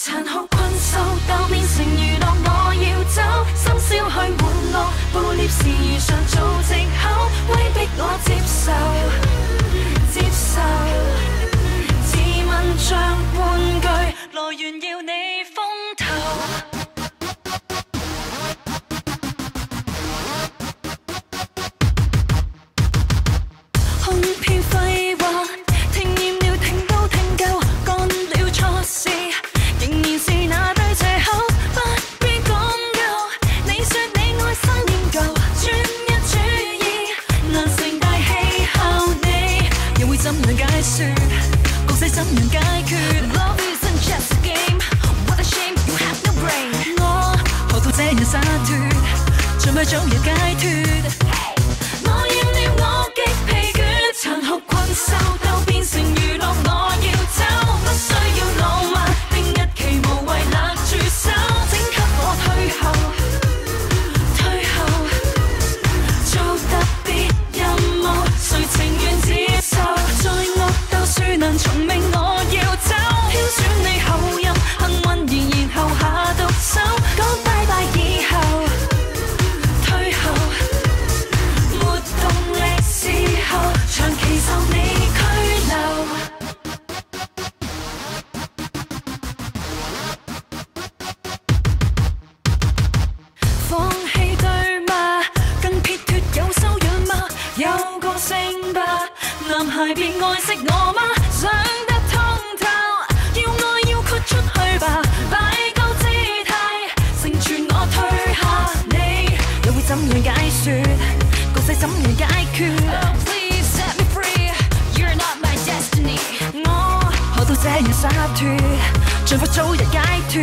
殘酷困獸鬥變成娛樂，我要走，深宵去玩樂，捕獵時如常做藉口，威逼我接受，接受，自問像玩具，來源要你風頭。空篇廢話，聽厭了，聽都聽夠，幹了錯事，仍然是那堆藉口，不必講究。你說你愛新厭舊，專一主義，難成大氣候，你又會怎樣解説？局勢怎樣解決 ？Love isn't just a game, what a shame you have no brain。我何到這樣灑脱，盡快早日解脱。我厭了我極疲倦，殘酷困獸鬥變成娛樂，我要走，不需要浪漫，定日期無謂勒住手，請給我退後，退後，做特別任務，誰情願接受？在惡鬥樹能重命，我要走，挑選你後任，幸運兒然後下毒手，講拜拜以後，退後。時候長期受你拘留，放棄對罵，更撇脱有修養嗎？有個性吧，男孩別愛惜我嗎？想得通透，要愛要豁出去吧，擺高姿態，成全我退下，你又會怎樣解説？局勢怎樣解決？Oh, please set me free, you're not my destiny。我何到這樣灑脱，盡快早日解脱。